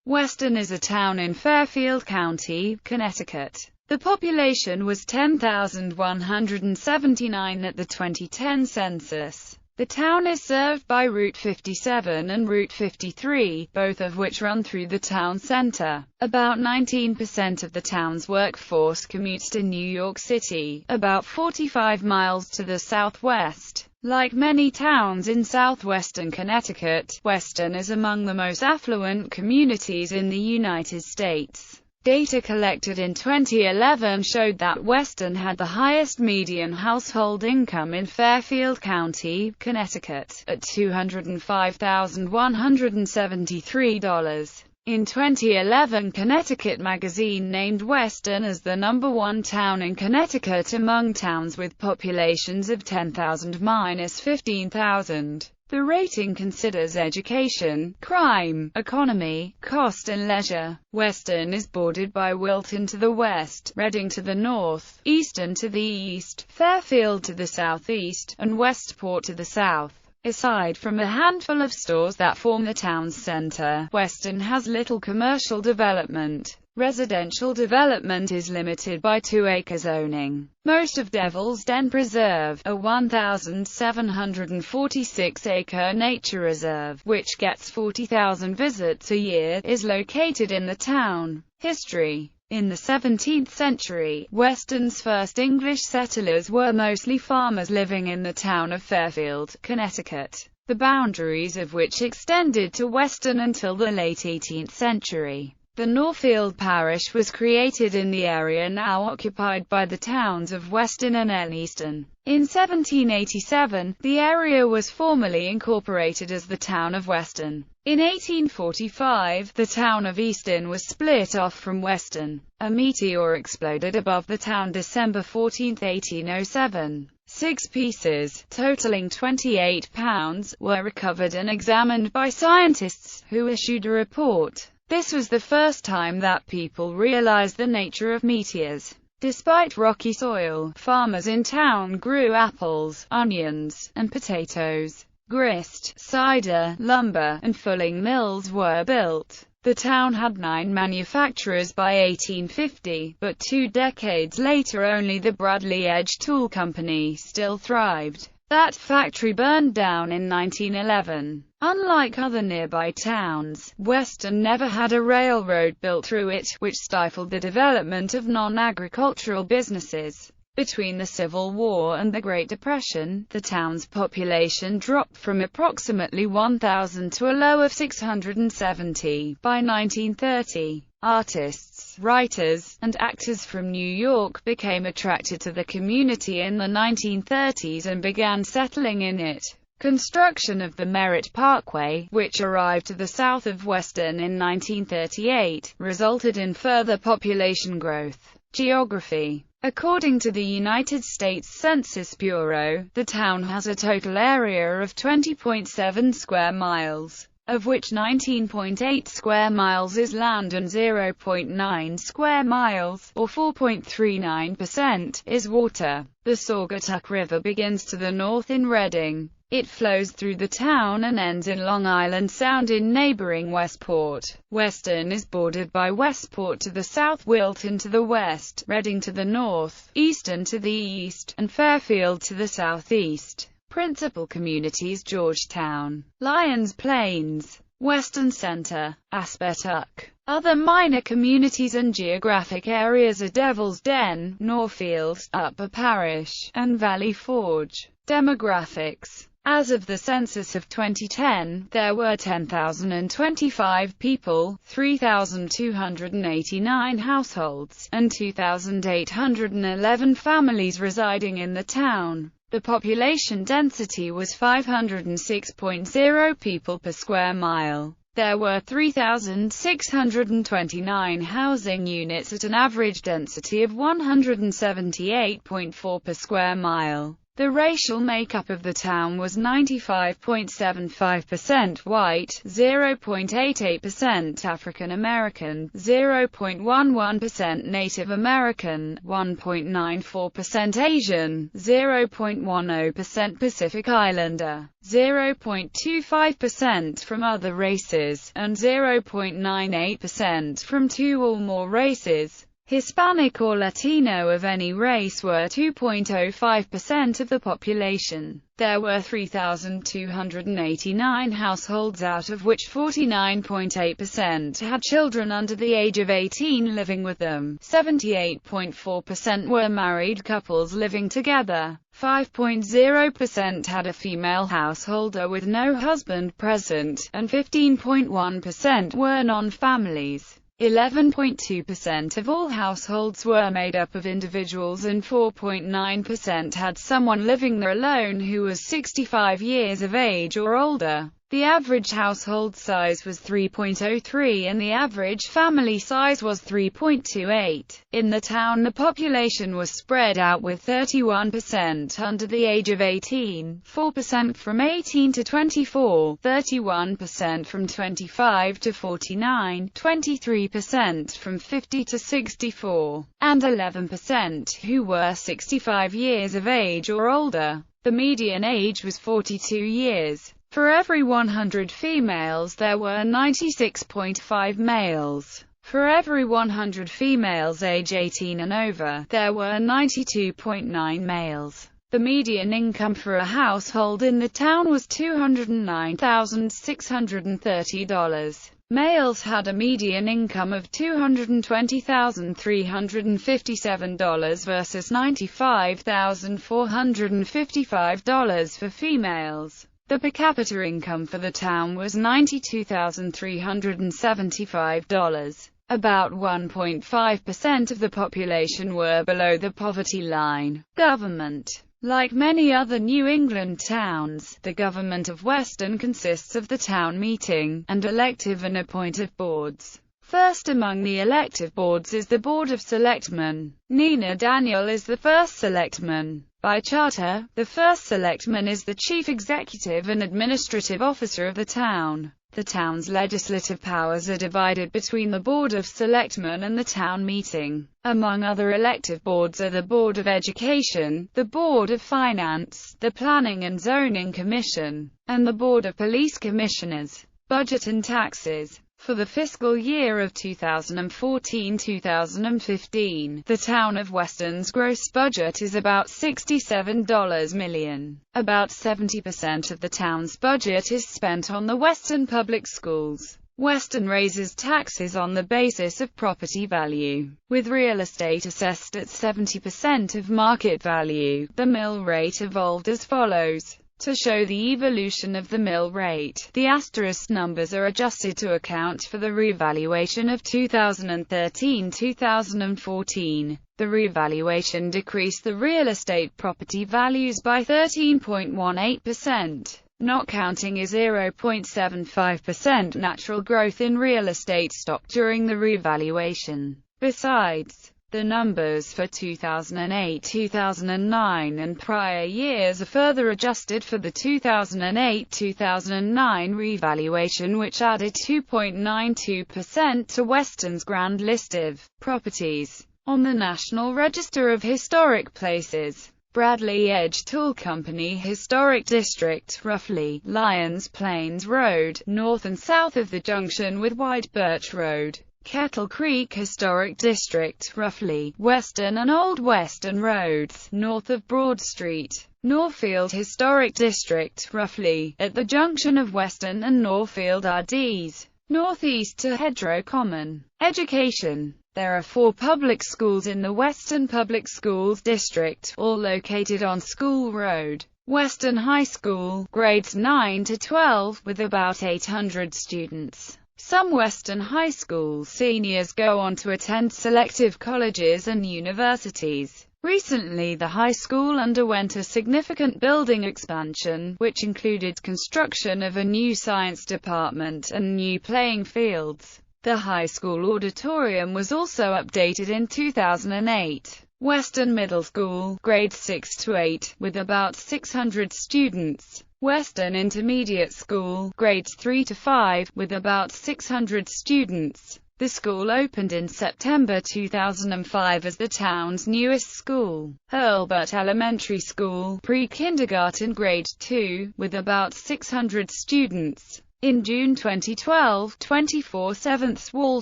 Weston is a town in Fairfield County, Connecticut. The population was 10,179 at the 2010 census. The town is served by Route 57 and Route 53, both of which run through the town center. About 19% of the town's workforce commutes to New York City, about 45 miles to the southwest. Like many towns in southwestern Connecticut, Weston is among the most affluent communities in the United States. Data collected in 2011 showed that Weston had the highest median household income in Fairfield County, Connecticut, at $205,173. In 2011, Connecticut magazine named Weston as the #1 town in Connecticut among towns with populations of 10,000–15,000. The rating considers education, crime, economy, cost and leisure. Weston is bordered by Wilton to the west, Reading to the north, Easton to the east, Fairfield to the southeast, and Westport to the south. Aside from a handful of stores that form the town's center, Weston has little commercial development. Residential development is limited by 2-acre zoning. Most of Devil's Den Preserve, a 1,746-acre nature reserve, which gets 40,000 visits a year, is located in the town. History. In the 17th century, Weston's first English settlers were mostly farmers living in the town of Fairfield, Connecticut, the boundaries of which extended to Weston until the late 18th century. The Norfield parish was created in the area now occupied by the towns of Weston and Easton. In 1787, the area was formally incorporated as the town of Weston. In 1845, the town of Easton was split off from Weston. A meteor exploded above the town December 14, 1807. 6 pieces, totaling 28 pounds, were recovered and examined by scientists, who issued a report. This was the first time that people realized the nature of meteors. Despite rocky soil, farmers in town grew apples, onions, and potatoes. Grist, cider, lumber, and fulling mills were built. The town had 9 manufacturers by 1850, but 2 decades later only the Bradley Edge Tool Company still thrived. That factory burned down in 1911. Unlike other nearby towns, Weston never had a railroad built through it, which stifled the development of non-agricultural businesses. Between the Civil War and the Great Depression, the town's population dropped from approximately 1,000 to a low of 670. By 1930, artists, writers, and actors from New York became attracted to the community in the 1930s and began settling in it. Construction of the Merritt Parkway, which arrived to the south of Weston in 1938, resulted in further population growth. Geography. According to the United States Census Bureau, the town has a total area of 20.7 square miles, of which 19.8 square miles is land and 0.9 square miles, or 4.39%, is water. The Saugatuck River begins to the north in Reading. It flows through the town and ends in Long Island Sound in neighboring Westport. Weston is bordered by Westport to the south, Wilton to the west, Reading to the north, Easton to the east, and Fairfield to the southeast. Principal communities: Georgetown, Lyons Plains, Weston Center, Aspetuck. Other minor communities and geographic areas are Devil's Den, Norfield, Upper Parish, and Valley Forge. Demographics. As of the census of 2010, there were 10,025 people, 3,289 households, and 2,811 families residing in the town. The population density was 506.0 people per square mile. There were 3,629 housing units at an average density of 178.4 per square mile. The racial makeup of the town was 95.75% white, 0.88% African American, 0.11% Native American, 1.94% Asian, 0.10% Pacific Islander, 0.25% from other races, and 0.98% from two or more races. Hispanic or Latino of any race were 2.05% of the population. There were 3,289 households, out of which 49.8% had children under the age of 18 living with them. 78.4% were married couples living together. 5.0% had a female householder with no husband present, and 15.1% were non-families. 11.2% of all households were made up of individuals, and 4.9% had someone living there alone who was 65 years of age or older. The average household size was 3.03 and the average family size was 3.28. In the town, the population was spread out, with 31% under the age of 18, 4% from 18 to 24, 31% from 25 to 49, 23% from 50 to 64, and 11% who were 65 years of age or older. The median age was 42 years. For every 100 females there were 96.5 males. For every 100 females age 18 and over, there were 92.9 males. The median income for a household in the town was $209,630. Males had a median income of $220,357 versus $95,455 for females. The per capita income for the town was $92,375. About 1.5% of the population were below the poverty line. Government. Like many other New England towns, the government of Weston consists of the town meeting, and elective and appointive boards. First among the elective boards is the Board of Selectmen. Nina Daniel is the first selectman. By charter, the first selectman is the chief executive and administrative officer of the town. The town's legislative powers are divided between the Board of Selectmen and the town meeting. Among other elective boards are the Board of Education, the Board of Finance, the Planning and Zoning Commission, and the Board of Police Commissioners. Budget and taxes. For the fiscal year of 2014-2015, the town of Weston's gross budget is about $67 million. About 70% of the town's budget is spent on the Weston Public Schools. Weston raises taxes on the basis of property value, with real estate assessed at 70% of market value. The mill rate evolved as follows. To show the evolution of the mill rate, the asterisk numbers are adjusted to account for the revaluation of 2013-2014. The revaluation decreased the real estate property values by 13.18%. Not counting a 0.75% natural growth in real estate stock during the revaluation. Besides, the numbers for 2008, 2009 and prior years are further adjusted for the 2008-2009 revaluation, which added 2.92% to Weston's grand list of properties on the National Register of Historic Places. Bradley Edge Tool Company Historic District, roughly, Lyons Plains Road, north and south of the junction with White Birch Road. Kettle Creek Historic District, roughly, Weston and Old Weston Roads, north of Broad Street. Norfield Historic District, roughly, at the junction of Weston and Norfield RDs, northeast to Hedgerow Common. Education. There are 4 public schools in the Weston Public Schools District, all located on School Road. Weston High School, grades 9 to 12, with about 800 students. Some Weston High School seniors go on to attend selective colleges and universities. Recently, the high school underwent a significant building expansion, which included construction of a new science department and new playing fields. The high school auditorium was also updated in 2008. Weston Middle School, grades 6 to 8, with about 600 students. Weston Intermediate School, grades 3 to 5, with about 600 students. The school opened in September 2005 as the town's newest school. Hurlbut Elementary School, pre-kindergarten grade 2, with about 600 students. In June 2012, 24/7 Wall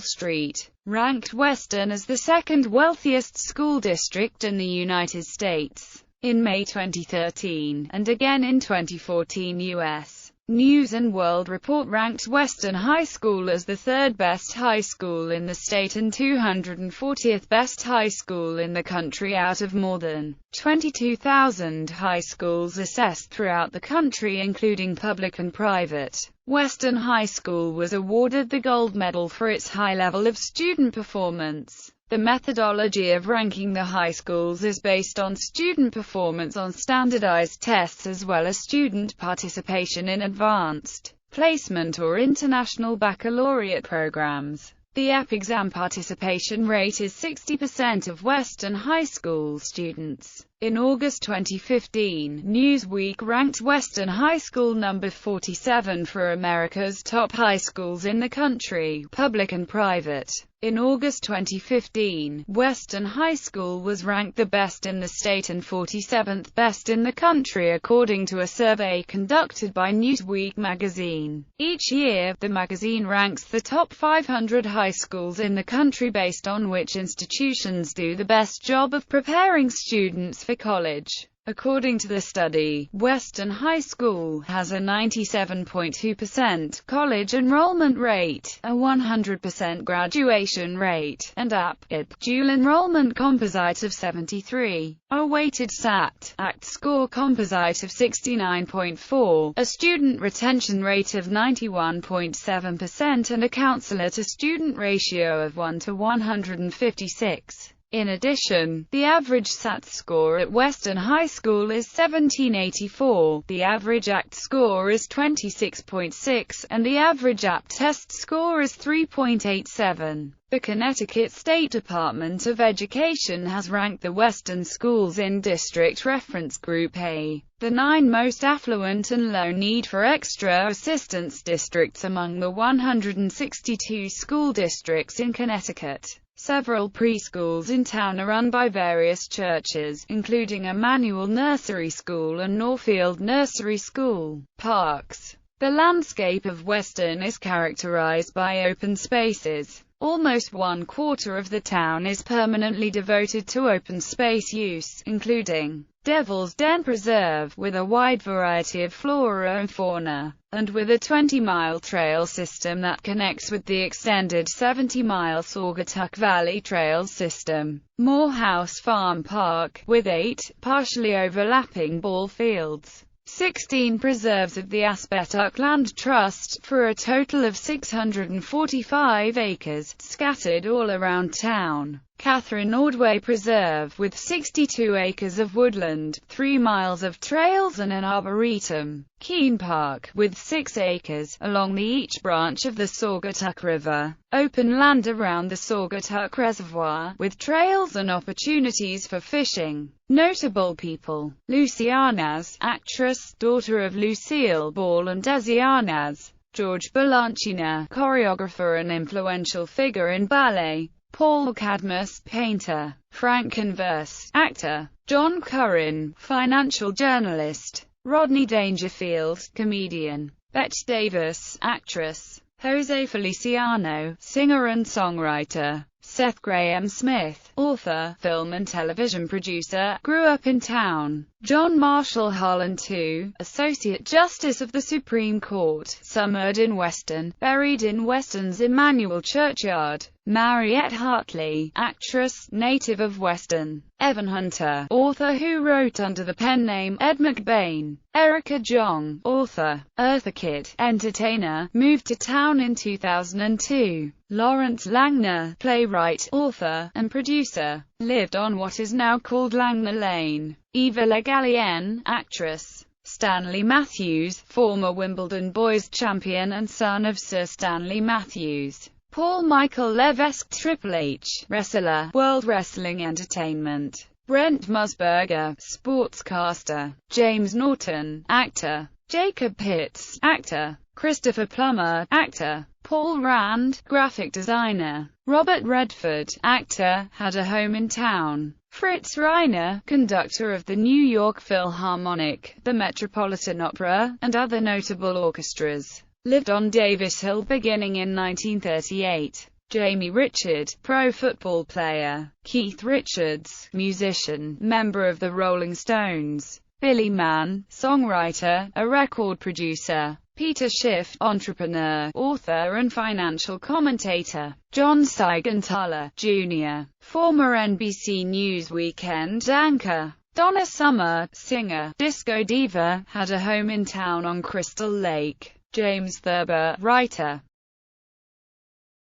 Street ranked Weston as the second wealthiest school district in the United States. In May 2013, and again in 2014, U.S. News & World Report ranked Weston High School as the third best high school in the state and 240th best high school in the country out of more than 22,000 high schools assessed throughout the country, including public and private. Weston High School was awarded the gold medal for its high level of student performance. The methodology of ranking the high schools is based on student performance on standardized tests as well as student participation in advanced placement or international baccalaureate programs. The AP exam participation rate is 60% of Weston High School students. In August 2015, Newsweek ranked Weston High School number 47 for America's top high schools in the country, public and private. In August 2015, Weston High School was ranked the best in the state and 47th best in the country according to a survey conducted by Newsweek magazine. Each year, the magazine ranks the top 500 high schools in the country based on which institutions do the best job of preparing students for college. According to the study, Weston High School has a 97.2% college enrollment rate, a 100% graduation rate, and AP dual enrollment composite of 73, a weighted SAT/ACT score composite of 69.4, a student retention rate of 91.7%, and a counselor-to-student ratio of 1 to 156. In addition, the average SAT score at Weston High School is 1784, the average ACT score is 26.6, and the average AP test score is 3.87. The Connecticut State Department of Education has ranked the Weston schools in District Reference Group A, the 9 most affluent and low need for extra assistance districts among the 162 school districts in Connecticut. Several preschools in town are run by various churches, including Emmanuel Nursery School and Norfield Nursery School. Parks. The landscape of Weston is characterized by open spaces. Almost 1/4 of the town is permanently devoted to open space use, including Devil's Den Preserve, with a wide variety of flora and fauna, and with a 20-mile trail system that connects with the extended 70-mile Saugatuck Valley Trail system. Morehouse Farm Park, with 8 partially overlapping ball fields. 16 preserves of the Aspetuck Land Trust, for a total of 645 acres, scattered all around town. Catherine Ordway Preserve, with 62 acres of woodland, 3 miles of trails and an arboretum. Keene Park, with 6 acres, along the each branch of the Saugatuck River. Open land around the Saugatuck Reservoir, with trails and opportunities for fishing. Notable people: Lucy Arnaz, actress, daughter of Lucille Ball and Desi Arnaz. George Balanchina, choreographer and influential figure in ballet. Paul Cadmus, painter. Frank Converse, actor. John Curran, financial journalist. Rodney Dangerfield, comedian. Bette Davis, actress. Jose Feliciano, singer and songwriter. Seth Graham Smith, author, film and television producer, grew up in town. John Marshall Harlan II, Associate Justice of the Supreme Court, summered in Weston, buried in Weston's Emmanuel Churchyard. Mariette Hartley, actress, native of Weston. Evan Hunter, author who wrote under the pen name Ed McBain. Erica Jong, author. Eartha Kitt, entertainer, moved to town in 2002. Lawrence Langner, playwright, author, and producer, lived on what is now called Langner Lane. Eva Le Gallienne, actress. Stanley Matthews, former Wimbledon boys champion and son of Sir Stanley Matthews. Paul Michael Levesque, Triple H, wrestler, World Wrestling Entertainment. Brent Musburger, sportscaster. James Norton, actor. Jacob Pitts, actor. Christopher Plummer, actor. Paul Rand, graphic designer. Robert Redford, actor, had a home in town. Fritz Reiner, conductor of the New York Philharmonic, the Metropolitan Opera, and other notable orchestras, lived on Davis Hill beginning in 1938. Jamie Richard, pro football player. Keith Richards, musician, member of the Rolling Stones. Billy Mann, songwriter, a record producer. Peter Schiff, entrepreneur, author and financial commentator. John Seigenthaler, Jr., former NBC News weekend anchor. Donna Summer, singer, disco diva, had a home in town on Crystal Lake. James Thurber, writer.